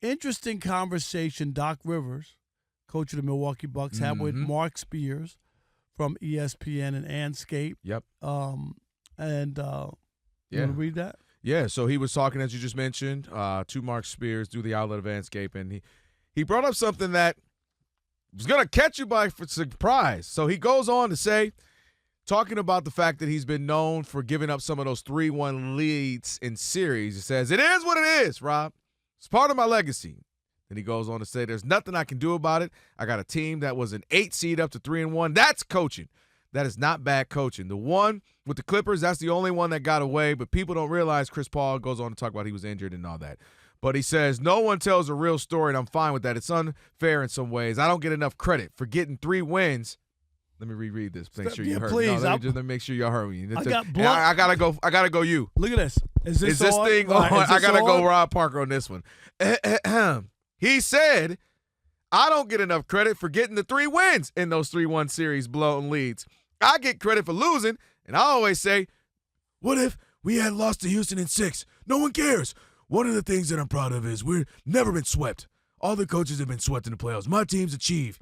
interesting conversation Doc Rivers, coach of the Milwaukee Bucks, had with Mark Spears from ESPN and Anscape. Yep. You want to read that? Yeah, so he was talking, as you just mentioned, to Mark Spears through the outlet of Anscape, and he brought up something that was going to catch you by surprise. So he goes on to say, talking about the fact that he's been known for giving up some of those 3-1 leads in series, he says, "It is what it is, Rob. It's part of my legacy." And he goes on to say, "There's nothing I can do about it. I got a team that was an 8 seed up to 3-1. That's coaching. That is not bad coaching. The one with the Clippers, that's the only one that got away, but people don't realize." Chris Paul goes on to talk about he was injured and all that. But he says, "No one tells a real story, and I'm fine with that. It's unfair in some ways. I don't get enough credit for getting 3 wins." Let me reread this. Make sure you heard me. Please. No, let me make sure y'all heard me. I gotta go you. Look at this. Is this thing on? I gotta go Rob Parker on this one. He said, "I don't get enough credit for getting the 3 wins in those 3-1 series blown leads. I get credit for losing, and I always say, what if we had lost to Houston in 6? No one cares. One of the things that I'm proud of is we've never been swept. All the coaches have been swept in the playoffs. My teams achieve,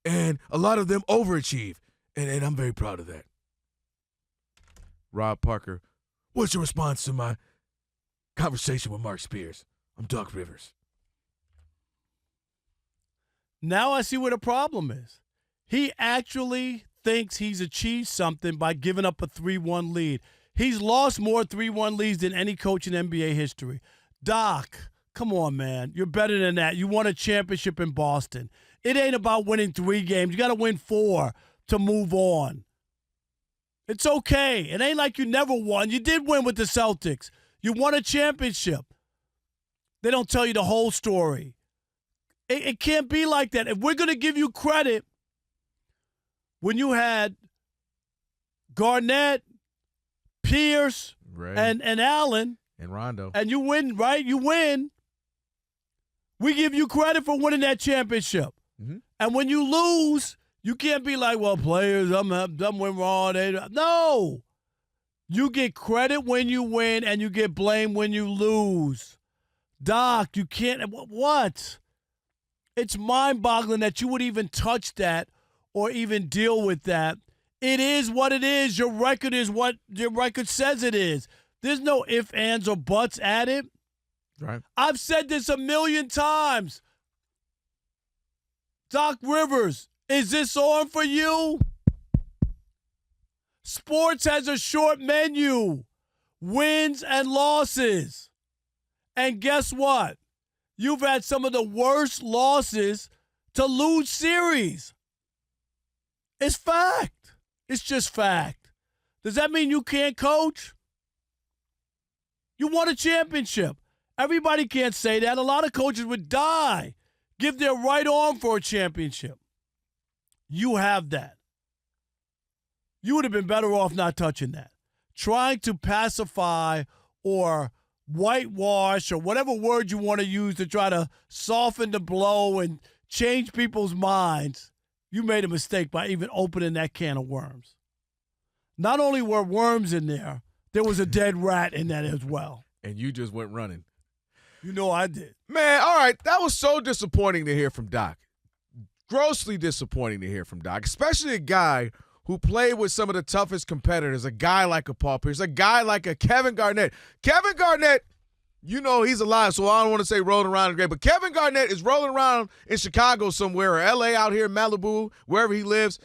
and a lot of them overachieve, and I'm very proud of that." Rob Parker, what's your response to my conversation with Mark Spears? I'm Doc Rivers. Now I see where the problem is. He actually thinks he's achieved something by giving up a 3-1 lead. He's lost more 3-1 leads than any coach in NBA history. Doc, come on, man. You're better than that. You won a championship in Boston. It ain't about winning 3 games. You got to win 4 to move on. It's okay. It ain't like you never won. You did win with the Celtics. You won a championship. They don't tell you the whole story. It can't be like that. If we're going to give you credit, when you had Garnett, Pierce, and Allen, and Rondo, and you win, right? You win. We give you credit for winning that championship. Mm-hmm. And when you lose, you can't be like, well, players, I'm went wrong. No. You get credit when you win, and you get blamed when you lose. Doc, you can't. What? It's mind-boggling that you would even touch that or even deal with that. It is what it is. Your record is what your record says it is. There's no ifs, ands, or buts at it. Right. I've said this 1,000,000 times. Doc Rivers, is this on for you? Sports has a short menu. Wins and losses. And guess what? You've had some of the worst losses to lose series. It's fact. It's just fact. Does that mean you can't coach? You won a championship. Everybody can't say that. A lot of coaches would die, give their right arm for a championship. You have that. You would have been better off not touching that. Trying to pacify or whitewash or whatever word you want to use to try to soften the blow and change people's minds, you made a mistake by even opening that can of worms. Not only were worms in there, there was a dead rat in that as well. And you just went running. You know I did. Man, all right, that was so disappointing to hear from Doc. Grossly disappointing to hear from Doc, especially a guy who played with some of the toughest competitors, a guy like a Paul Pierce, a guy like a Kevin Garnett. Kevin Garnett, you know he's alive, so I don't want to say rolling around in the grave, but Kevin Garnett is rolling around in Chicago somewhere or L.A. out here in Malibu, wherever he lives,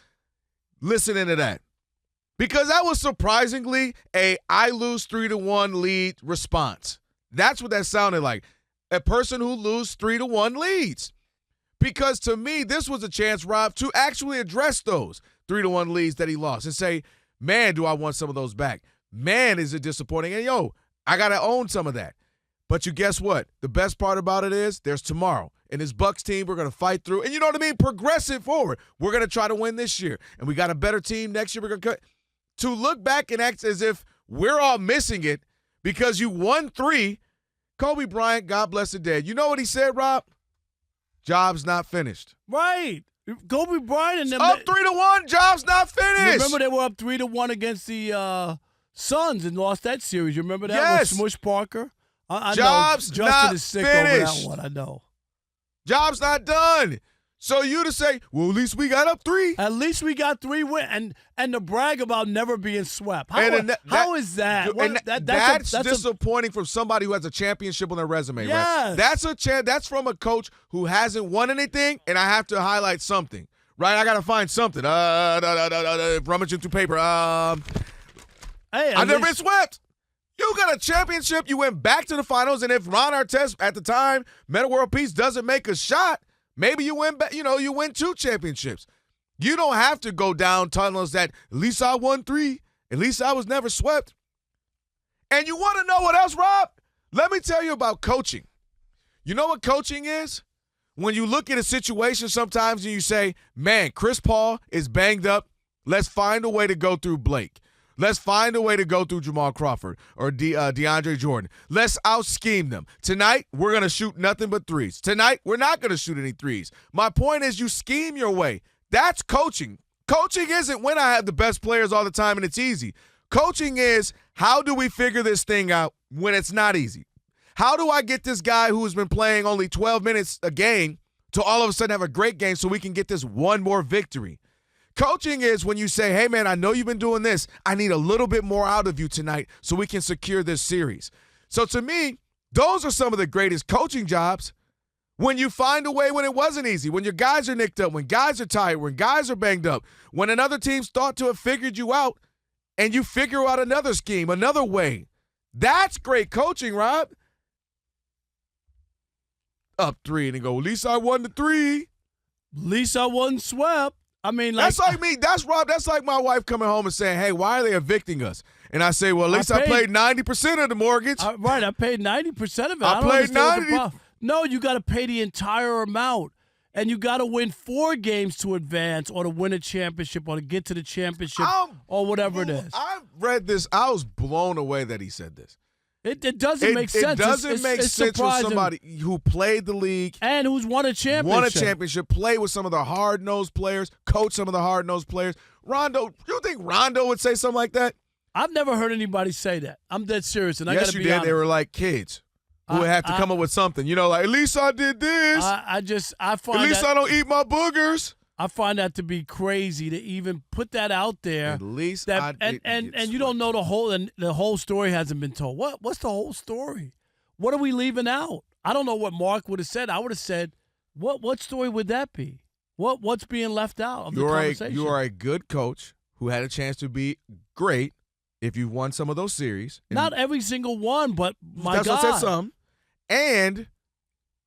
listening to that. Because that was surprisingly a I lose 3-1 lead response. That's what that sounded like. A person who loses 3-1 leads. Because to me, this was a chance, Rob, to actually address those 3-1 leads that he lost and say, man, do I want some of those back? Man, is it disappointing? And, yo, I got to own some of that. But you guess what? The best part about it is there's tomorrow. And this Bucks team, we're going to fight through. And you know what I mean? Progress it forward. We're going to try to win this year. And we got a better team next year. We're going to cut. To look back and act as if we're all missing it because you won 3. Kobe Bryant, God bless the dead. You know what he said, Rob? Job's not finished. Right. Kobe Bryant and them. Up 3-1, job's not finished. Remember they were up 3-1 against the Suns and lost that series. You remember that yes. with Smush Parker? I job's know. Justin not is sick finished. over that one, I know. Job's not done. So you to say, well, at least we got up 3. At least we got 3 wins. And to brag about never being swept. How is that? That's disappointing from somebody who has a championship on their resume, yes. right? That's from a coach who hasn't won anything, and I have to highlight something, right? I got to find something. Rummaging through paper. Hey, I've never been swept. You got a championship. You went back to the finals, and if Ron Artest at the time, Meta World Peace, doesn't make a shot, maybe you win. You win 2 championships. You don't have to go down telling us that at least I won 3. At least I was never swept. And you want to know what else, Rob? Let me tell you about coaching. You know what coaching is? When you look at a situation sometimes and you say, man, Chris Paul is banged up. Let's find a way to go through Blake. Let's find a way to go through Jamal Crawford or DeAndre Jordan. Let's out-scheme them. Tonight, we're going to shoot nothing but 3s. Tonight, we're not going to shoot any 3s. My point is you scheme your way. That's coaching. Coaching isn't when I have the best players all the time and it's easy. Coaching is how do we figure this thing out when it's not easy? How do I get this guy who's been playing only 12 minutes a game to all of a sudden have a great game so we can get this one more victory? Coaching is when you say, hey, man, I know you've been doing this. I need a little bit more out of you tonight so we can secure this series. So to me, those are some of the greatest coaching jobs. When you find a way when it wasn't easy, when your guys are nicked up, when guys are tired, when guys are banged up, when another team's thought to have figured you out and you figure out another scheme, another way. That's great coaching, Rob. Up 3 and they go, at least I won the 3. At least I wasn't swept. I mean, that's like me. That's Rob. That's like my wife coming home and saying, hey, why are they evicting us? And I say, well, at least I paid 90% of the mortgage. Right, I paid 90% of it. I played 90. No, you got to pay the entire amount. And you got to win 4 games to advance or to win a championship or to get to the championship or whatever it is. I've read this. I was blown away that he said this. It doesn't make sense. It doesn't make sense for somebody who played the league. And who's won a championship. Played with some of the hard-nosed players, coached some of the hard-nosed players. Rondo, you think Rondo would say something like that? I've never heard anybody say that. I'm dead serious. And yes, you did. Honest. They were like kids who would have to come up with something. You know, like, at least I did this. I find at least I don't eat my boogers. I find that to be crazy to even put that out there. At least and you don't know the whole story hasn't been told. What's the whole story? What are we leaving out? I don't know what Mark would have said. I would have said, what story would that be? What's being left out of the conversation? You are a good coach who had a chance to be great if you won some of those series. Not every single one, but that's God. What I said some. And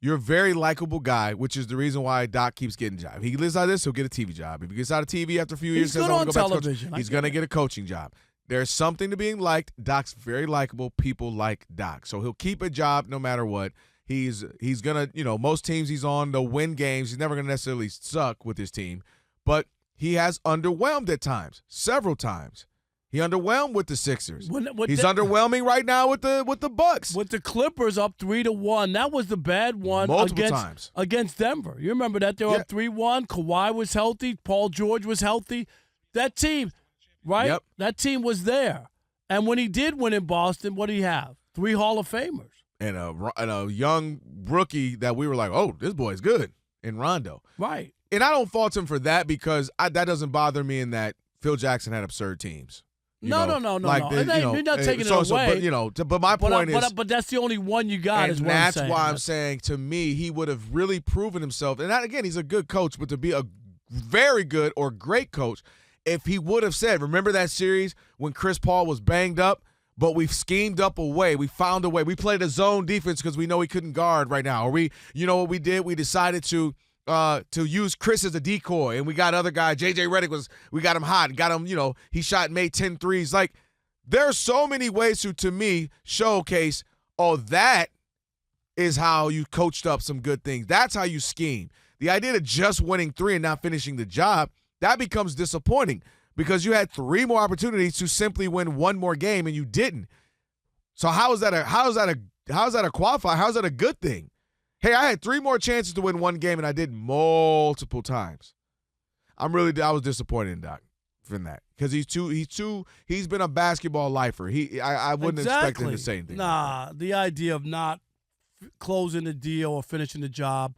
you're a very likable guy, which is the reason why Doc keeps getting jobs. If he lives out of this, he'll get a TV job. If he gets out of TV after a few years, he's good on television. He's going to get a coaching job. There's something to being liked. Doc's very likable. People like Doc. So he'll keep a job no matter what. He's going to, most teams he's on, they'll win games. He's never going to necessarily suck with his team. But he has underwhelmed at times, several times. He underwhelmed with the Sixers. He's underwhelming right now with the Bucks. With the Clippers up 3-1. That was the bad one against Denver. You remember that? They were up 3-1. Kawhi was healthy. Paul George was healthy. That team, right? Yep. That team was there. And when he did win in Boston, what did he have? 3 Hall of Famers. And a young rookie that we were like, oh, this boy's good, in Rondo. Right. And I don't fault him for that because that doesn't bother me in that Phil Jackson had absurd teams. No. You're not taking it away. But my point is. But that's the only one you got. And that's why I'm saying, to me, he would have really proven himself. And again, he's a good coach, but to be a very good or great coach, if he would have said, remember that series when Chris Paul was banged up, but we schemed up a way. We found a way. We played a zone defense because we know he couldn't guard right now. Or what we did? We decided to use Chris as a decoy, and we got other guy, J.J. Redick, we got him hot, got him, he shot and made 10 threes. Like, there are so many ways to me, showcase, that is how you coached up some good things. That's how you scheme. The idea of just winning 3 and not finishing the job, that becomes disappointing because you had 3 more opportunities to simply win 1 more game and you didn't. So how is that a qualifier? How is that a good thing? Hey, I had 3 more chances to win 1 game, and I did multiple times. I was disappointed in Doc from that because he's been a basketball lifer. I wouldn't expect him to say anything. Nah, the idea of not closing the deal or finishing the job,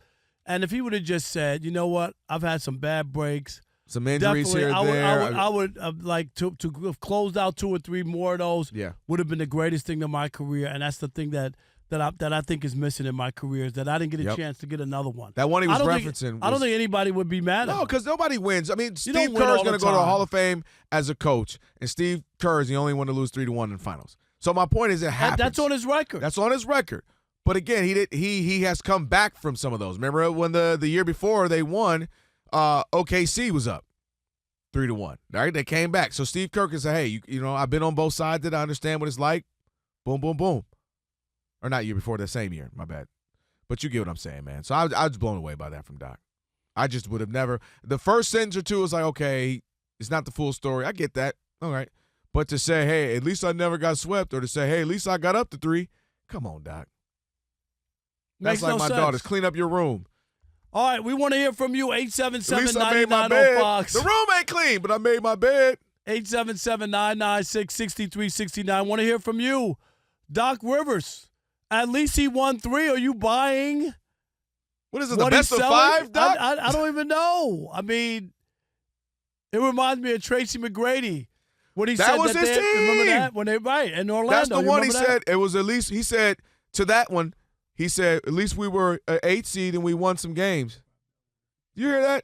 And if he would have just said, you know what, I've had some bad breaks. Some injuries here and there. I would like to have closed out 2 or 3 more of those. Yeah. Would have been the greatest thing in my career, and that's the thing that I think is missing in my career is that I didn't get a chance to get another one. That one he was referencing. I don't think anybody would be mad at him. No, because nobody wins. I mean, Steve Kerr is going to go to the Hall of Fame as a coach, and Steve Kerr is the only one to lose 3-1 in the finals. So my point is it happens. That's on his record. That's on his record. But again, he has come back from some of those. Remember when the year before they won, OKC was up 3-1. Right? They came back. So Steve Kerr can say, hey, you know, I've been on both sides. I understand what it's like. Boom, boom, boom. Or not year before, the same year. My bad. But you get what I'm saying, man. So I was blown away by that from Doc. I just would have never. The first sentence or two was like, okay, it's not the full story. I get that. All right. But to say, hey, at least I never got swept, or to say, hey, at least I got up to 3, come on, Doc. That's like my daughters. Clean up your room. All right, we want to hear from you. 877-99 bed. Fox. The room ain't clean, but I made my bed. 877-996-6369. Want to hear from you. Doc Rivers. At least he won 3. Are you buying? What is it, the best of 5, Doc? I don't even know. I mean, it reminds me of Tracy McGrady. What he that said was that his team. Remember that? When they in Orlando. That's the one he that? said. It was at least, he said, to that one, he said, at least we were an 8 seed and we won some games. You hear that?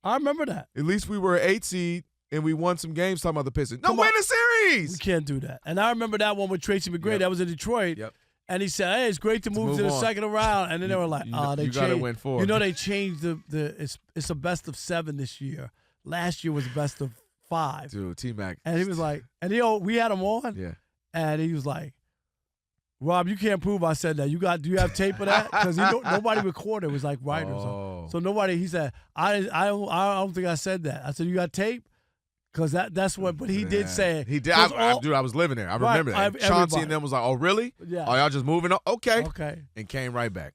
I remember that. At least we were an 8 seed and we won some games, talking about the Pistons. No, win the series. We can't do that. And I remember that one with Tracy McGrady. Yep. That was in Detroit. Yep. And he said, hey, it's great to move to the second round. And then they were like, they changed. Got to win 4. You know, they changed it's a best of 7 this year. Last year was best of 5. Dude, T-Mac. And he was like, we had him on. Yeah. And he was like, Rob, you can't prove I said that. Do you have tape of that? Because nobody recorded. It was like right or something. So nobody. He said, I don't think I said that. I said, you got tape? Because that's what. But he did say it. He did. Dude, I was living there. I remember that. Chauncey and them was like, oh really? Yeah. Oh, y'all just moving on? Okay. Okay. And came right back.